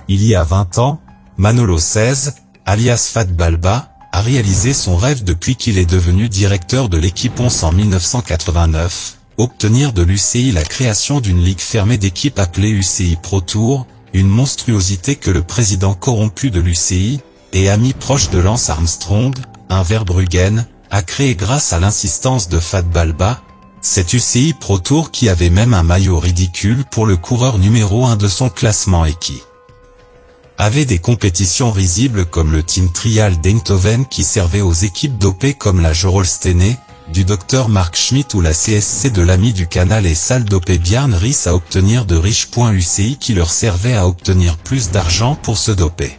Il y a 20 ans, Manolo 16, alias Fat Balba, a réalisé son rêve depuis qu'il est devenu directeur de l'équipe 11 en 1989, obtenir de l'UCI la création d'une ligue fermée d'équipes appelée UCI Pro Tour, une monstruosité que le président corrompu de l'UCI, et ami proche de Lance Armstrong, un Verbruggen, a créé grâce à l'insistance de Fat Balba, cette UCI Pro Tour qui avait même un maillot ridicule pour le coureur numéro 1 de son classement et qui avait des compétitions risibles comme le Team Trial d'Eindhoven qui servait aux équipes dopées comme la Gerolsteine, du Dr Mark Schmidt ou la CSC de l'ami du canal et salle dopée Bjarne Riis à obtenir de riches points UCI qui leur servaient à obtenir plus d'argent pour se doper.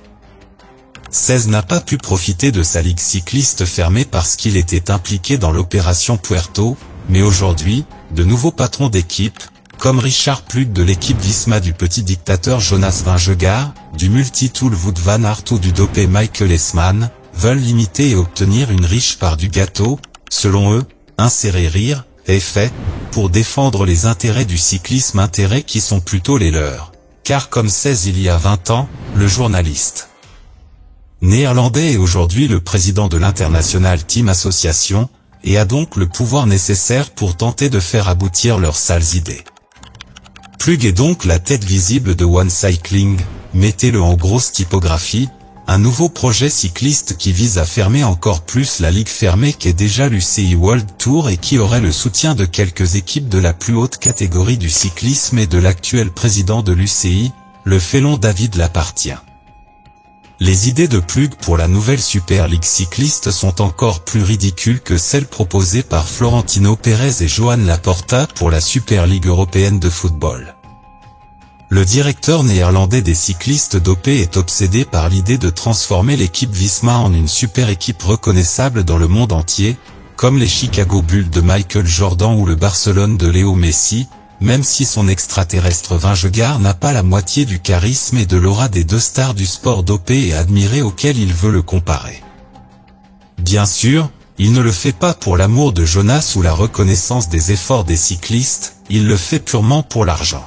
16 n'a pas pu profiter de sa ligue cycliste fermée parce qu'il était impliqué dans l'opération Puerto, mais aujourd'hui, de nouveaux patrons d'équipe, comme Richard Plug de l'équipe Visma du petit dictateur Jonas Vingegaard, du multitool Wout van Aert ou du dopé Michael Esman, veulent limiter et obtenir une riche part du gâteau, selon eux, insérer rire, est fait, pour défendre les intérêts du cyclisme intérêts qui sont plutôt les leurs. Car comme 16 il y a 20 ans, le journaliste néerlandais est aujourd'hui le président de l'International Team Association, et a donc le pouvoir nécessaire pour tenter de faire aboutir leurs sales idées. Plug est donc la tête visible de One Cycling, mettez-le en grosse typographie, un nouveau projet cycliste qui vise à fermer encore plus la ligue fermée qu'est déjà l'UCI World Tour et qui aurait le soutien de quelques équipes de la plus haute catégorie du cyclisme et de l'actuel président de l'UCI, le félon David Lapartien. Les idées de Plug pour la nouvelle Super League cycliste sont encore plus ridicules que celles proposées par Florentino Pérez et Joan Laporta pour la Super League européenne de football. Le directeur néerlandais des cyclistes dopés est obsédé par l'idée de transformer l'équipe Visma en une super équipe reconnaissable dans le monde entier, comme les Chicago Bulls de Michael Jordan ou le Barcelone de Léo Messi, même si son extraterrestre Vingegaard n'a pas la moitié du charisme et de l'aura des deux stars du sport dopé et admiré auxquels il veut le comparer. Bien sûr, il ne le fait pas pour l'amour de Jonas ou la reconnaissance des efforts des cyclistes, il le fait purement pour l'argent.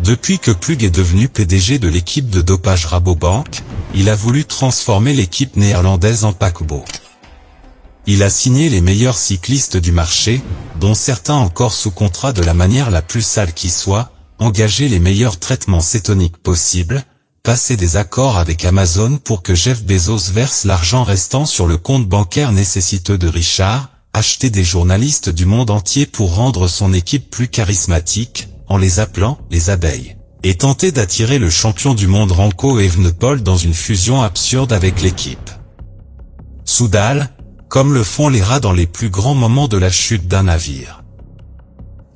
Depuis que Plug est devenu PDG de l'équipe de dopage Rabobank, il a voulu transformer l'équipe néerlandaise en paquebot. Il a signé les meilleurs cyclistes du marché, dont certains encore sous contrat de la manière la plus sale qui soit, engagé les meilleurs traitements cétoniques possibles, passé des accords avec Amazon pour que Jeff Bezos verse l'argent restant sur le compte bancaire nécessiteux de Richard, acheté des journalistes du monde entier pour rendre son équipe plus charismatique, en les appelant les abeilles, et tenter d'attirer le champion du monde Remco Evenepoel dans une fusion absurde avec l'équipe Soudal, comme le font les rats dans les plus grands moments de la chute d'un navire.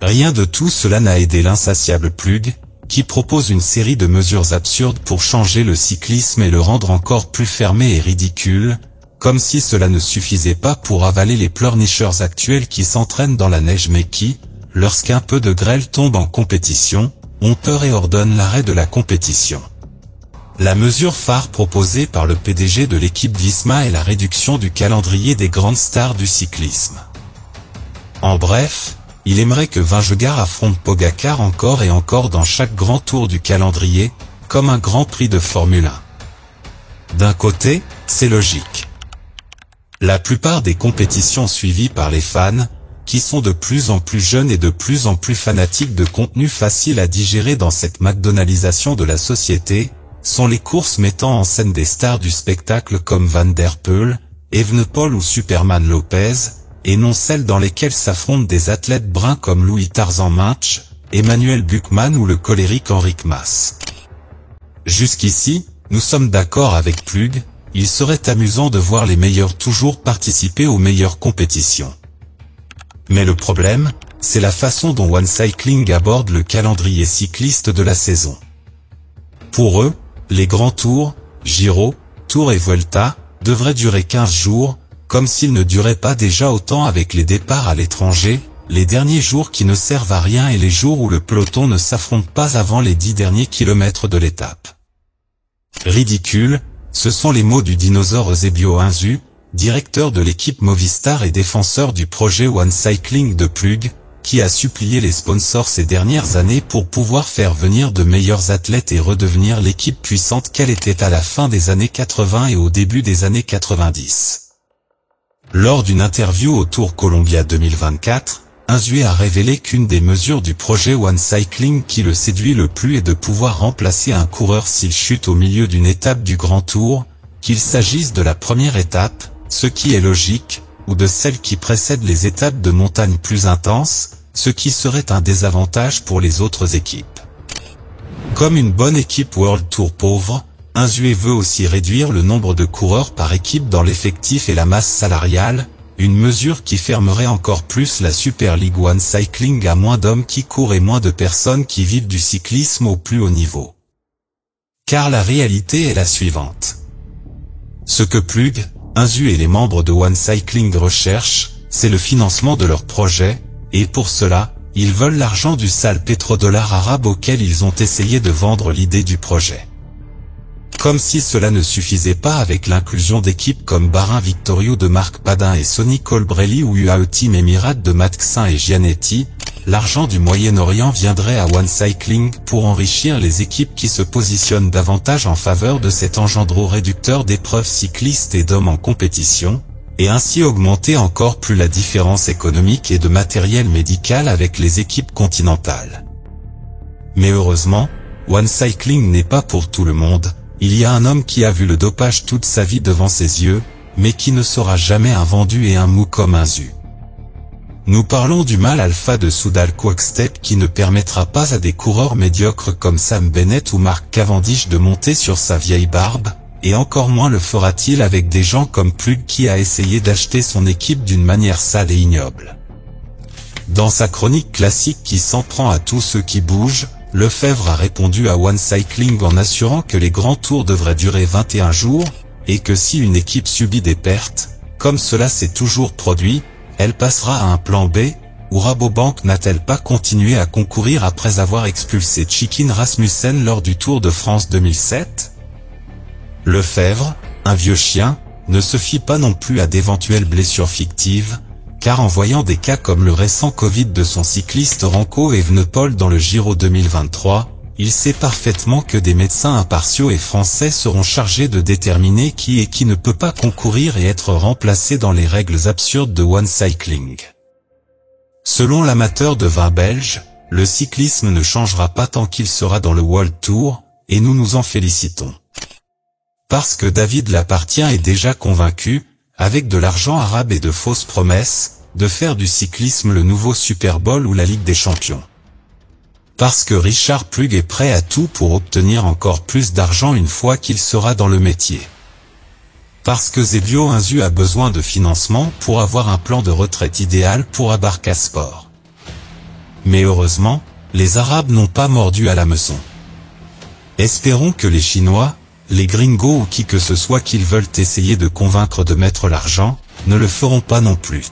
Rien de tout cela n'a aidé l'insatiable Plug, qui propose une série de mesures absurdes pour changer le cyclisme et le rendre encore plus fermé et ridicule, comme si cela ne suffisait pas pour avaler les pleurnicheurs actuels qui s'entraînent dans la neige mais qui, lorsqu'un peu de grêle tombe en compétition, ont peur et ordonnent l'arrêt de la compétition. La mesure phare proposée par le PDG de l'équipe Visma est la réduction du calendrier des grandes stars du cyclisme. En bref, il aimerait que Vingegaard affronte Pogacar encore et encore dans chaque grand tour du calendrier, comme un grand prix de Formule 1. D'un côté, c'est logique. La plupart des compétitions suivies par les fans, qui sont de plus en plus jeunes et de plus en plus fanatiques de contenu facile à digérer dans cette McDonaldisation de la société, sont les courses mettant en scène des stars du spectacle comme Van der Poel, Evenepoel ou Superman Lopez, et non celles dans lesquelles s'affrontent des athlètes bruns comme Louis Tarzan Minch, Emmanuel Buchmann ou le colérique Enric Mas. Jusqu'ici, nous sommes d'accord avec Plug, il serait amusant de voir les meilleurs toujours participer aux meilleures compétitions. Mais le problème, c'est la façon dont One Cycling aborde le calendrier cycliste de la saison. Pour eux, les grands tours, Giro, Tour et Vuelta, devraient durer 15 jours, comme s'ils ne duraient pas déjà autant avec les départs à l'étranger, les derniers jours qui ne servent à rien et les jours où le peloton ne s'affronte pas avant les 10 derniers kilomètres de l'étape. Ridicule, ce sont les mots du dinosaure Eusebio Inzu, directeur de l'équipe Movistar et défenseur du projet One Cycling de Plug, qui a supplié les sponsors ces dernières années pour pouvoir faire venir de meilleurs athlètes et redevenir l'équipe puissante qu'elle était à la fin des années 80 et au début des années 90. Lors d'une interview au Tour Columbia 2024, Unzué a révélé qu'une des mesures du projet One Cycling qui le séduit le plus est de pouvoir remplacer un coureur s'il chute au milieu d'une étape du Grand Tour, qu'il s'agisse de la première étape, ce qui est logique, ou de celle qui précède les étapes de montagne plus intenses, ce qui serait un désavantage pour les autres équipes. Comme une bonne équipe World Tour pauvre, Unzué veut aussi réduire le nombre de coureurs par équipe dans l'effectif et la masse salariale, une mesure qui fermerait encore plus la Super League One Cycling à moins d'hommes qui courent et moins de personnes qui vivent du cyclisme au plus haut niveau. Car la réalité est la suivante. Ce que Plug, Unzué et les membres de One Cycling recherchent, c'est le financement de leur projet, et pour cela, ils veulent l'argent du sale pétrodollar arabe auquel ils ont essayé de vendre l'idée du projet. Comme si cela ne suffisait pas avec l'inclusion d'équipes comme Bahrain Victorio de Marc Padin et Sonny Colbrelli ou UAE Team Emirates de Matxin et Gianetti, l'argent du Moyen-Orient viendrait à One Cycling pour enrichir les équipes qui se positionnent davantage en faveur de cet engendro réducteur d'épreuves cyclistes et d'hommes en compétition, et ainsi augmenter encore plus la différence économique et de matériel médical avec les équipes continentales. Mais heureusement, One Cycling n'est pas pour tout le monde. Il y a un homme qui a vu le dopage toute sa vie devant ses yeux, mais qui ne sera jamais un vendu et un mou comme Unzué. Nous parlons du mâle alpha de Soudal Quick-Step qui ne permettra pas à des coureurs médiocres comme Sam Bennett ou Mark Cavendish de monter sur sa vieille barbe, et encore moins le fera-t-il avec des gens comme Plug qui a essayé d'acheter son équipe d'une manière sale et ignoble. Dans sa chronique classique qui s'en prend à tous ceux qui bougent, Lefebvre a répondu à One Cycling en assurant que les grands tours devraient durer 21 jours, et que si une équipe subit des pertes, comme cela s'est toujours produit, elle passera à un plan B, ou Rabobank n'a-t-elle pas continué à concourir après avoir expulsé Chikin Rasmussen lors du Tour de France 2007 ? Lefebvre, un vieux chien, ne se fie pas non plus à d'éventuelles blessures fictives, car en voyant des cas comme le récent Covid de son cycliste Remco Evenepoel dans le Giro 2023, il sait parfaitement que des médecins impartiaux et français seront chargés de déterminer qui et qui ne peut pas concourir et être remplacé dans les règles absurdes de One Cycling. Selon l'amateur de vin belge, le cyclisme ne changera pas tant qu'il sera dans le World Tour, et nous nous en félicitons. Parce que David Lappartient est déjà convaincu, avec de l'argent arabe et de fausses promesses, de faire du cyclisme le nouveau Super Bowl ou la Ligue des Champions. Parce que Richard Plug est prêt à tout pour obtenir encore plus d'argent une fois qu'il sera dans le métier. Parce que Zebio Unzué a besoin de financement pour avoir un plan de retraite idéal pour Abarca Sport. Mais heureusement, les Arabes n'ont pas mordu à l'hameçon. Espérons que les Chinois, les gringos ou qui que ce soit qu'ils veulent essayer de convaincre de mettre l'argent, ne le feront pas non plus.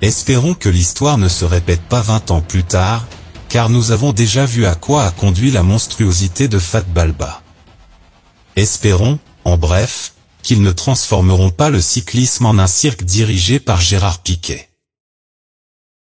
Espérons que l'histoire ne se répète pas 20 ans plus tard, car nous avons déjà vu à quoi a conduit la monstruosité de Fat Balba. Espérons, en bref, qu'ils ne transformeront pas le cyclisme en un cirque dirigé par Gérard Piquet.